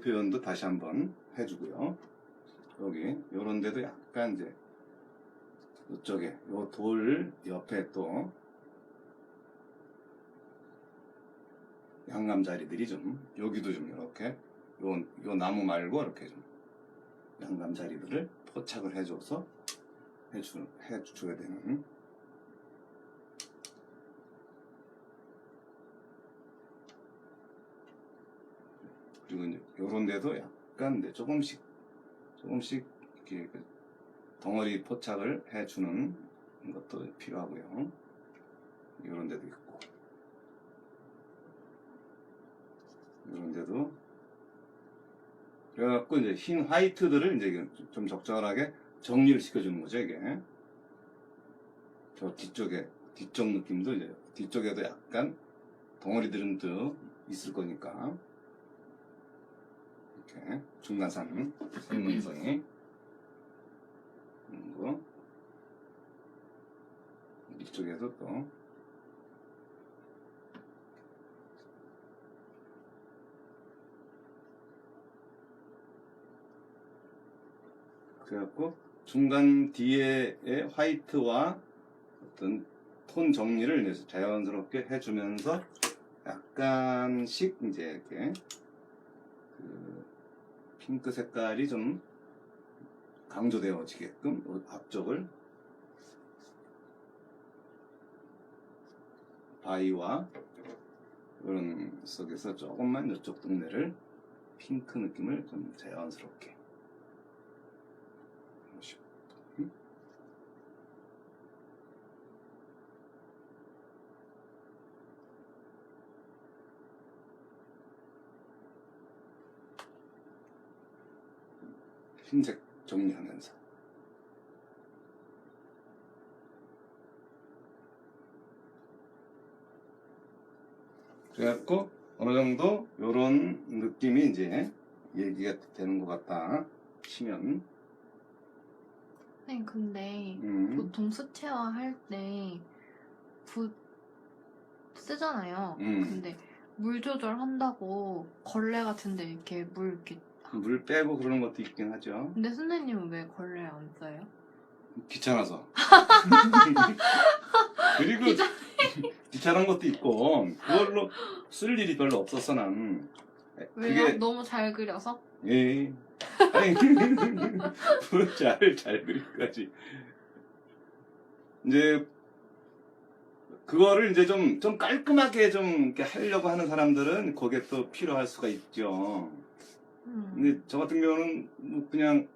표현도 다시 한번 해주고요. 여기 요런 데도 약간 이제 이쪽에 요 돌 옆에 또 양감자리들이 좀 여기도 좀 이렇게 요 나무 말고 이렇게 좀 양감자리들을 포착을 해줘서 해줘야 되는. 그리고 이제 요런 데도 약간 이제 조금씩 이렇게 덩어리 포착을 해주는 것도 필요하고요. 요런 데도 있고 요런 데도. 그래갖고 이제 흰 화이트들을 이제 좀 적절하게 정리를 시켜주는 거죠, 이게. 저 뒤쪽 느낌도 이제 뒤쪽에도 약간 덩어리들은 또 있을 거니까 이렇게 중간선 생명성이 있는 거. 이쪽에도 또 그래갖고 중간 뒤에의 화이트와 어떤 톤 정리를 이제 자연스럽게 해주면서 약간씩 이제 이렇게 그 핑크 색깔이 좀 강조되어지게끔 앞쪽을 바위와 이런 속에서 조금만 이쪽 동네를 핑크 느낌을 좀 자연스럽게. 흰색 정리하면서. 그래갖고 어느 정도 요런 느낌이 이제 얘기가 되는 것 같다 치면. 네, 근데 보통 수채화 할 때 붓 쓰잖아요. 근데 물 조절한다고 걸레 같은데 이렇게 물 빼고 그러는 것도 있긴 하죠. 근데 선생님은 왜 걸레 안 써요? 귀찮아서. 그리고 귀찮은 것도 있고 그걸로 쓸 일이 별로 없었어 난. 왜요? 그게... 너무 잘 그려서? 예. 아니 잘 그리기까지. 이제 그거를 이제 좀 깔끔하게 좀 이렇게 하려고 하는 사람들은 그게 또 필요할 수가 있죠. 근데 저 같은 경우는 뭐 그냥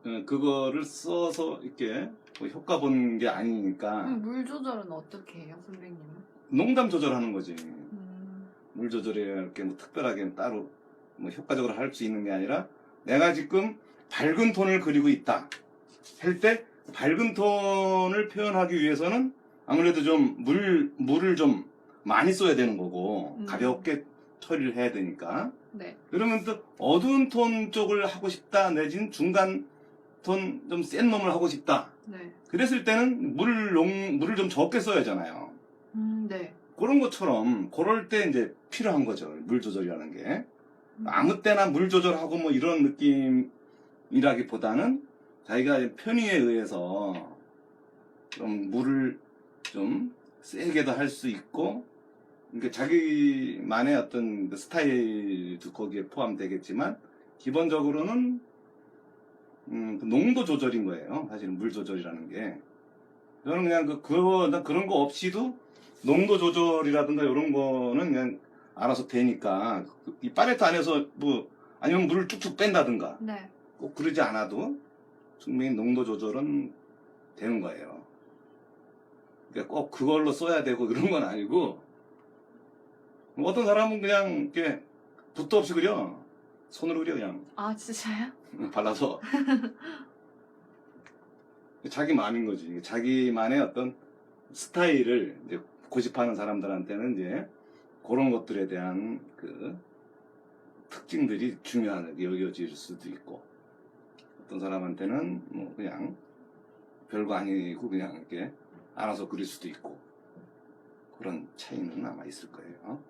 그거를 써서 이렇게 뭐 효과 본 게 아니니까. 물 조절은 어떻게 해요, 선생님은? 농담 조절하는 거지. 물 조절이 이렇게 뭐 특별하게 따로 뭐 효과적으로 할 수 있는 게 아니라 내가 지금 밝은 톤을 그리고 있다 할 때 밝은 톤을 표현하기 위해서는 아무래도 좀 물을 좀 많이 써야 되는 거고 가볍게 처리를 해야 되니까. 네. 그러면 또 어두운 톤 쪽을 하고 싶다 내지는 중간 톤 좀 센 놈을 하고 싶다. 네. 그랬을 때는 물을 좀 적게 써야 하잖아요. 네. 그런 것처럼 그럴 때 이제 필요한 거죠. 물 조절이라는 게. 아무 때나 물 조절하고 뭐 이런 느낌이라기보다는 자기가 편의에 의해서 좀 물을 좀 세게도 할 수 있고, 그러니까 자기만의 어떤 스타일도 거기에 포함되겠지만 기본적으로는 농도 조절인 거예요. 사실은 물 조절이라는 게. 저는 그냥 그런 거 없이도 농도 조절이라든가 이런 거는 그냥 알아서 되니까. 이 팔레트 안에서 뭐 아니면 물을 쭉쭉 뺀다든가. 네. 꼭 그러지 않아도 충분히 농도 조절은 되는 거예요. 그러니까 꼭 그걸로 써야 되고 그런 건 아니고, 어떤 사람은 그냥 이렇게 붓도 없이 그려. 손으로 그려 그냥. 아, 진짜요? 발라서. 자기 마음인 거지. 자기만의 어떤 스타일을 이제 고집하는 사람들한테는 이제 그런 것들에 대한 그 특징들이 중요하게 여겨질 수도 있고, 어떤 사람한테는 뭐 그냥 별거 아니고 그냥 이렇게 알아서 그릴 수도 있고, 그런 차이는 아마 있을 거예요.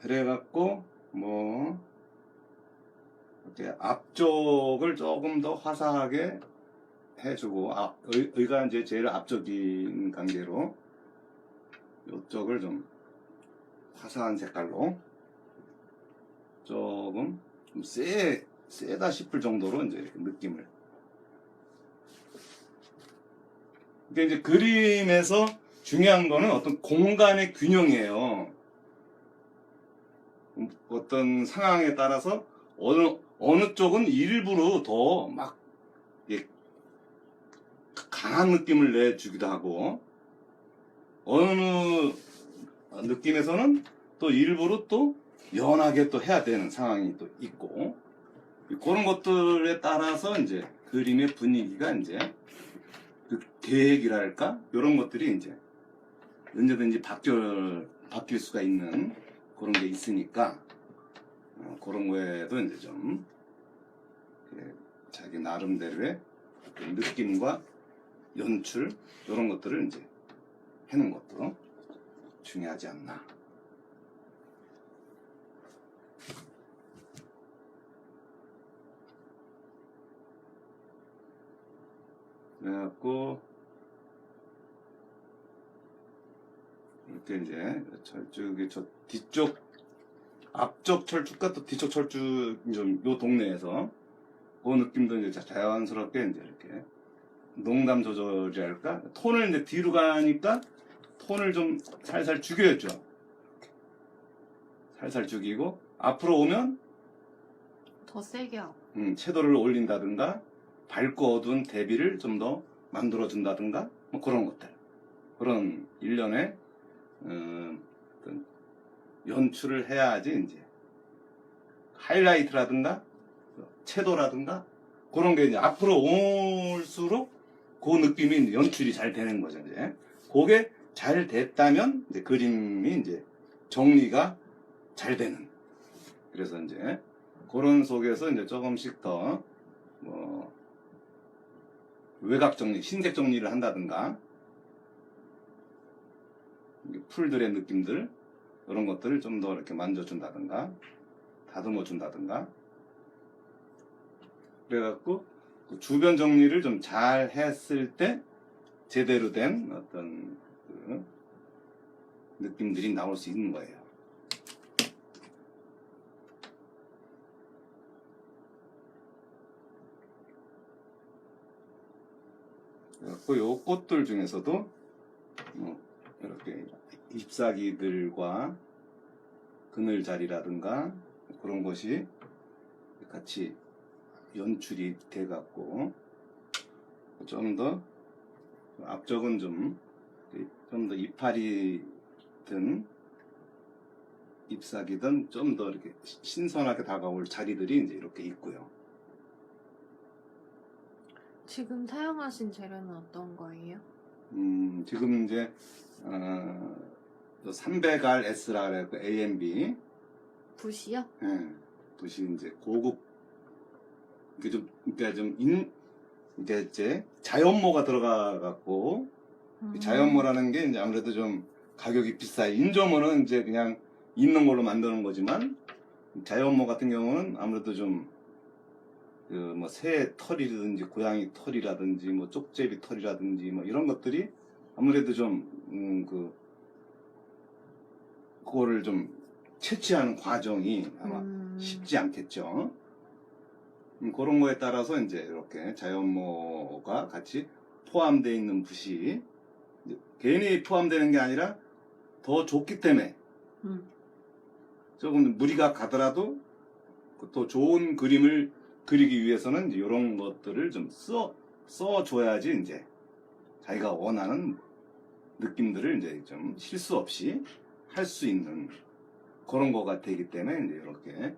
그래갖고 뭐 이렇게 앞쪽을 조금 더 화사하게 해주고 의가 이제 제일 앞쪽인 관계로 이쪽을 좀 화사한 색깔로 조금 좀 세다 싶을 정도로 이제 느낌을. 그러니까 이제 그림에서 중요한 거는 어떤 공간의 균형이에요. 어떤 상황에 따라서 어느 쪽은 일부러 더 막 강한 느낌을 내주기도 하고, 어느 느낌에서는 또 일부러 또 연하게 또 해야 되는 상황이 또 있고, 그런 것들에 따라서 이제 그림의 분위기가 이제 그 계획이랄까? 이런 것들이 이제 언제든지 바뀔 수가 있는 그런 게 있으니까, 그런 거에도 이제 좀 자기 나름대로의 느낌과 연출 이런 것들을 이제 해놓은 것도 중요하지 않나. 그래갖고 이렇게 이제 철쭉이 저 뒤쪽 앞쪽 철쭉과 또 뒤쪽 철쭉 좀 요 동네에서 그 느낌도 이제 자연스럽게 이제 이렇게 농감 조절이랄까? 톤을 이제 뒤로 가니까 톤을 좀 살살 죽여야죠. 살살 죽이고 앞으로 오면 더 세게 하고. 채도를 올린다든가 밝고 어두운 대비를 좀 더 만들어 준다든가 뭐 그런 것들, 그런 일련의 어떤 연출을 해야지 이제 하이라이트라든가 채도라든가 그런 게 이제 앞으로 올수록 그 느낌이 연출이 잘 되는 거죠. 이제 그게 잘 됐다면 이제 그림이 이제 정리가 잘 되는. 그래서 이제 그런 속에서 이제 조금씩 더 뭐 외곽 정리, 신색 정리를 한다든가 풀들의 느낌들 이런 것들을 좀 더 이렇게 만져준다든가 다듬어 준다든가 그래갖고 그 주변 정리를 좀 잘 했을 때 제대로 된 어떤 그 느낌들이 나올 수 있는 거예요. 그래갖고 요 꽃들 중에서도 이렇게 잎사귀들과 그늘 자리라든가 그런 것이 같이 연출이 돼갖고 좀 더 앞쪽은 좀 더 이파리 든 잎사귀든 좀 더 이렇게 신선하게 다가올 자리들이 이제 이렇게 있고요. 지금 사용하신 재료는 어떤 거예요? 지금 이제 300R S라 그래서 AMB 붓이요? 예, 붓이 이제 고급 이게 좀 이제 자연모가 들어가 갖고 자연모라는 게 이제 아무래도 좀 가격이 비싸요. 인조모는 이제 그냥 있는 걸로 만드는 거지만 자연모 같은 경우는 아무래도 좀 뭐 새 털이라든지 고양이 털이라든지 뭐 쪽제비 털이라든지 뭐 이런 것들이 아무래도 좀 그거를 좀 채취하는 과정이 아마 쉽지 않겠죠. 그런 거에 따라서 이제 이렇게 자연모가 같이 포함되어 있는 붓이 괜히 포함되는 게 아니라 더 좋기 때문에 조금 무리가 가더라도 더 좋은 그림을 그리기 위해서는 이제 이런 것들을 좀 써줘야지 이제 자기가 원하는 느낌들을 이제 좀 실수 없이 할 수 있는 그런 거가 되기 때문에 이제 이렇게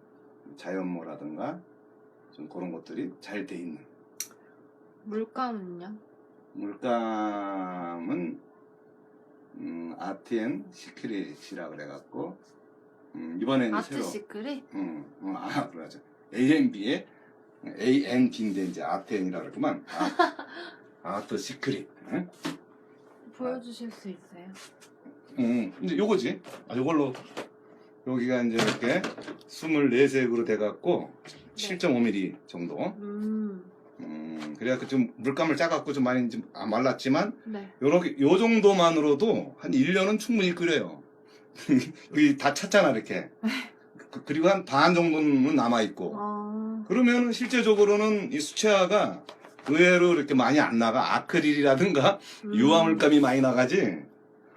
자연모라든가 좀 그런 것들이 잘 돼 있는. 물감은요? 물감은 아트앤 시크릿이라 그래갖고 이번에는 아트 새로 시크릿? 그러죠. AMB의 ANB인데 이제 아트앤이라 그랬구만. 아트 시크릿. 응? 보여주실 수 있어요? 이제 요거지. 요걸로 여기가 이제 이렇게 24색으로 돼갖고 7.5mm 정도. 그래갖고 좀 물감을 짜갖고 좀 많이 좀 말랐지만 네. 요렇게 요 정도만으로도 한 1년은 충분히 끓여요. 여기 다 찼잖아 이렇게. 그리고 한 반 정도는 남아있고. 아, 그러면 실제적으로는 이 수채화가 의외로 이렇게 많이 안 나가. 아크릴이라든가 유화물감이 많이 나가지.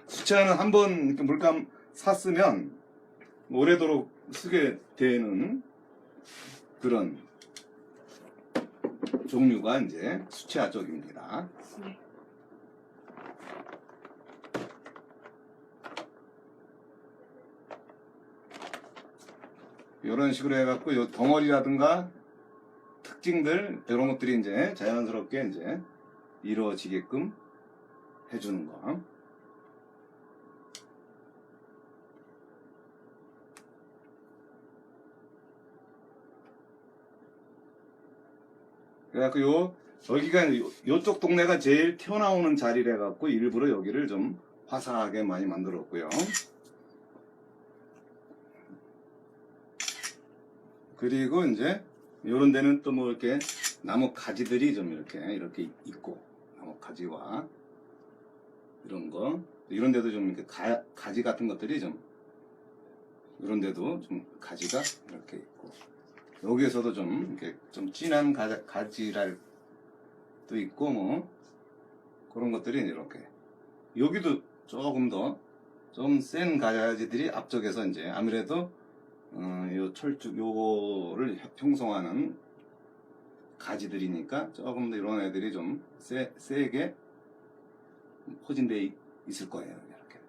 수채화는 한번 이렇게 물감 샀으면 오래도록 쓰게 되는 그런 종류가 이제 수채화 쪽입니다. 네. 이런 식으로 해갖고 요 덩어리라든가 특징들 이런 것들이 이제 자연스럽게 이제 이루어지게끔 해주는 거. 그래갖고 여기가 요쪽 동네가 제일 튀어나오는 자리래 갖고 일부러 여기를 좀 화사하게 많이 만들었고요. 그리고 이제 요런 데는 또 뭐 이렇게 나무 가지들이 좀 이렇게 있고, 나무 가지와 이런 데도 좀 이렇게 가지 같은 것들이 좀 이런 데도 좀 가지가 이렇게 있고, 여기에서도 좀 이렇게 좀 진한 가지랄도 있고 뭐 그런 것들이 이렇게, 여기도 조금 더 좀 센 가지들이 앞쪽에서 이제 아무래도 요 철쭉 요거를 형성하는 가지들이니까 조금 더 이런 애들이 좀 세게 포진되어 있을 거예요. 이렇게.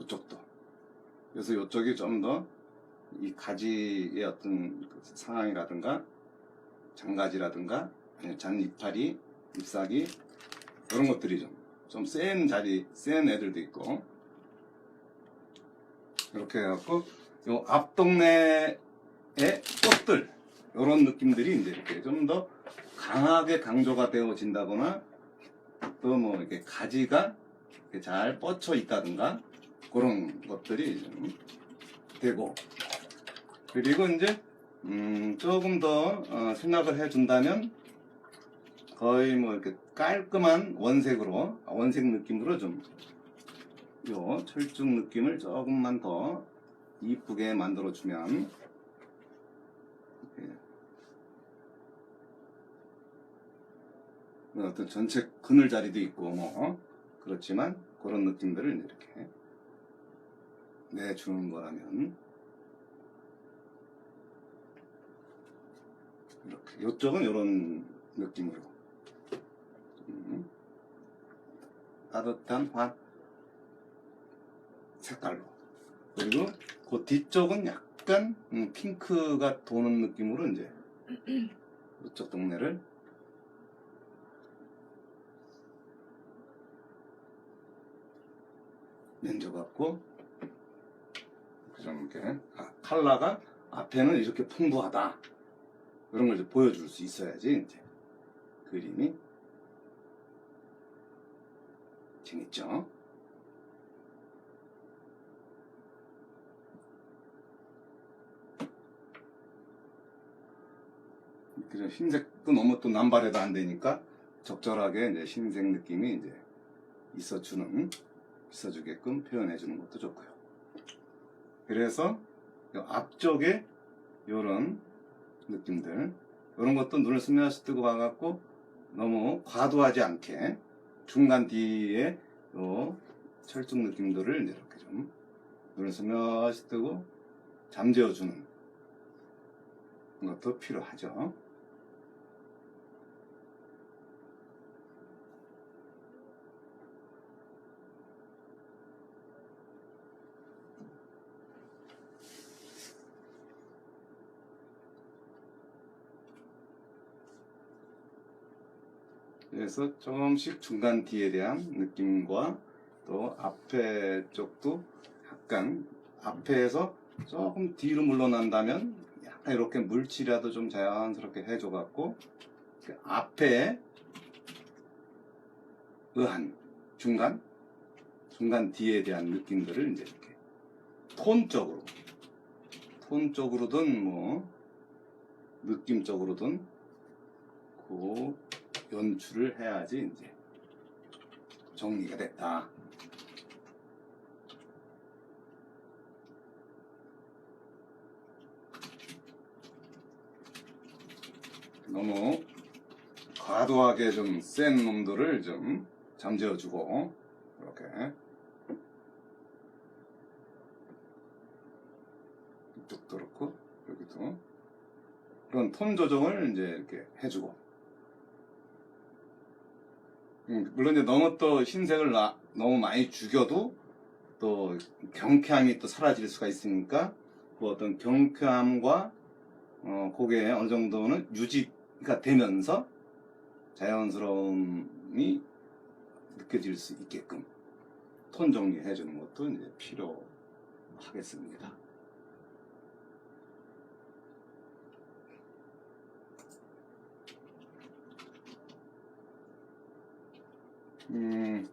이쪽도. 그래서 이쪽이 좀 더 이 가지의 어떤 그 상황이라든가 장가지라든가 아니면 잔 이파리, 잎사귀 이런 것들이 좀 센 애들도 있고, 이렇게 해갖고 요 앞 동네의 꽃들 이런 느낌들이 이제 이렇게 좀 더 강하게 강조가 되어진다거나 또 뭐 이렇게 가지가 이렇게 잘 뻗쳐 있다든가 그런 것들이 좀 되고, 그리고 이제 조금 더 생각을 해준다면 거의 뭐 이렇게 깔끔한 원색 느낌으로 좀 요 철쭉 느낌을 조금만 더 이쁘게 만들어주면, 어떤 전체 그늘 자리도 있고 뭐 그렇지만 그런 느낌들을 이렇게 내주는 거라면, 이렇게 요쪽은 이런 느낌으로 따뜻한 색깔로, 그리고 그 뒤쪽은 약간 핑크가 도는 느낌으로 이제 이쪽 동네를 만져갖고 좀 이렇게 컬러가 앞에는 이렇게 풍부하다 이런 걸 이제 보여줄 수 있어야지 이제 그림이 재밌죠. 그래서 흰색도 너무 또 남발해도 안 되니까 적절하게 이제 흰색 느낌이 이제 있어주게끔 표현해주는 것도 좋고요. 그래서 요 앞쪽에 요런 느낌들, 이런 것도 눈을 스며시 뜨고 와갖고 너무 과도하지 않게 중간 뒤에 요 철쭉 느낌들을 이렇게 좀 눈을 스며시 뜨고 잠재워주는 것도 필요하죠. 그래서 조금씩 중간 뒤에 대한 느낌과 또 앞에 쪽도 약간 앞에서 조금 뒤로 물러난다면 약간 이렇게 물칠이라도 좀 자연스럽게 해줘갖고 그 앞에 의한 중간 중간 D에 대한 느낌들을 이제 이렇게 톤적으로든 뭐 느낌적으로든 그 연출을 해야지 이제 정리가 됐다. 너무 과도하게 좀 센 놈들을 좀 잠재워주고 이렇게 이쪽도 그렇고 여기도 그런 톤 조정을 이제 이렇게 해주고 물론 이제 너무 또 흰색을 너무 많이 죽여도 또 경쾌함이 또 사라질 수가 있으니까 그 어떤 경쾌함과 그게 어느 정도는 유지가 되면서 자연스러움이 느껴질 수 있게끔 톤 정리해 주는 것도 이제 필요하겠습니다.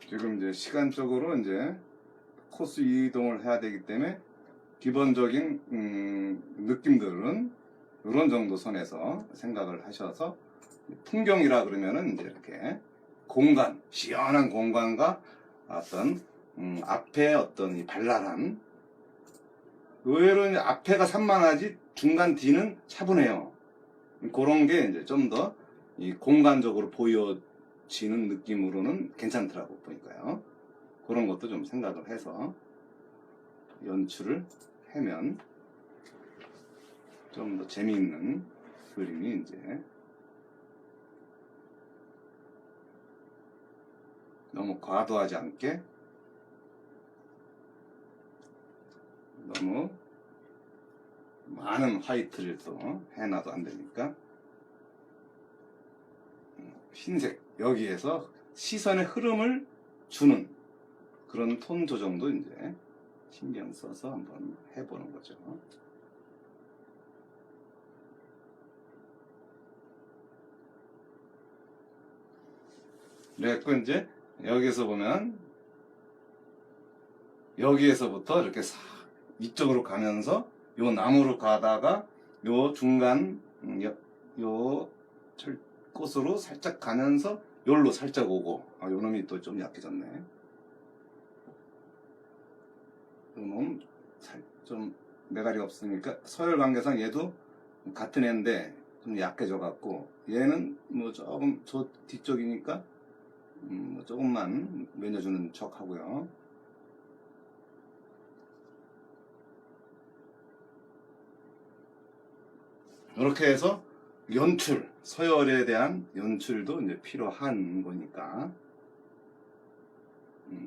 지금 이제 시간적으로 이제 코스 이동을 해야 되기 때문에 기본적인 느낌들은 이런 정도 선에서 생각을 하셔서 풍경이라 그러면은 이제 이렇게 공간, 시원한 공간과 어떤 앞에 어떤 이 발랄한 의외로 이제 앞에가 산만하지 중간 뒤는 차분해요. 그런 게 이제 좀 더 이 공간적으로 보여지는 느낌으로는 괜찮더라고 보니까요. 그런 것도 좀 생각을 해서 연출을 하면 좀 더 재미있는 그림이 이제 너무 과도하지 않게 너무 많은 화이트를 또 해놔도 안 되니까 흰색 여기에서 시선의 흐름을 주는 그런 톤 조정도 이제 신경 써서 한번 해보는 거죠. 그래서 이제 여기서 보면 여기에서부터 이렇게 싹 이쪽으로 가면서 요 나무로 가다가 요 중간 요 꽃으로 살짝 가면서 요로 살짝 오고 요 놈이 또 좀 약해졌네. 요 놈 좀 매갈이 없으니까 서열 관계상 얘도 같은 애인데 좀 약해져 갖고 얘는 뭐 조금 저 뒤쪽이니까 뭐 조금만 매겨주는 척 하고요. 이렇게 해서 연출, 서열에 대한 연출도 이제 필요한 거니까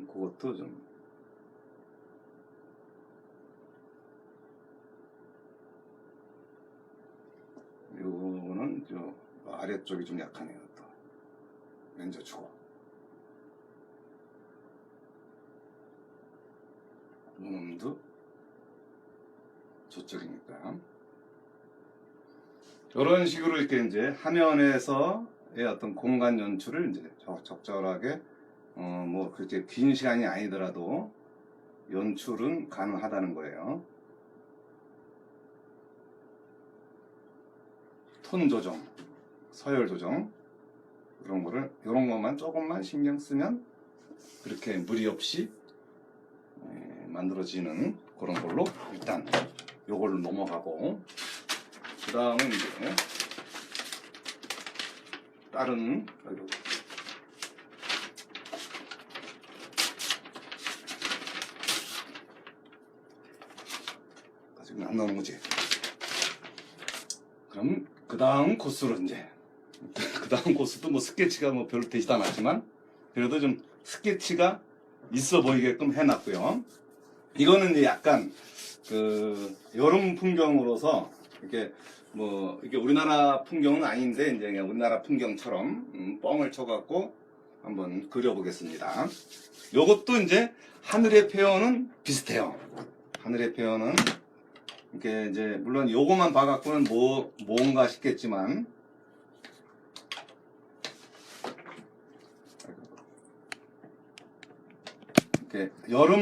그것도 좀 요거는 저 아래쪽이 좀 약하네요. 또 만져주고 이놈도 저쪽이니까 이런 식으로 이렇게 이제 화면에서의 어떤 공간 연출을 이제 적절하게 뭐 그렇게 긴 시간이 아니더라도 연출은 가능하다는 거예요. 톤 조정, 서열 조정 이런 것만 조금만 신경 쓰면 그렇게 무리 없이 만들어지는 그런 걸로 일단 요걸로 넘어가고 그 다음은 이제 다른 아직 안 나오는 거지. 그럼 그 다음 코스로 이제 그 다음 코스도 뭐 스케치가 뭐 별로 되지도 않았지만 그래도 좀 스케치가 있어 보이게끔 해놨고요. 이거는 이제 약간 그 여름 풍경으로서 이렇게 뭐 이게 우리나라 풍경은 아닌데 이제 그냥 우리나라 풍경처럼 뻥을 쳐갖고 한번 그려보겠습니다. 요것도 이제 하늘의 표현은 비슷해요. 하늘의 표현은 이렇게 이제 물론 요거만 봐갖고는 뭔가 싶겠지만 이렇게 여름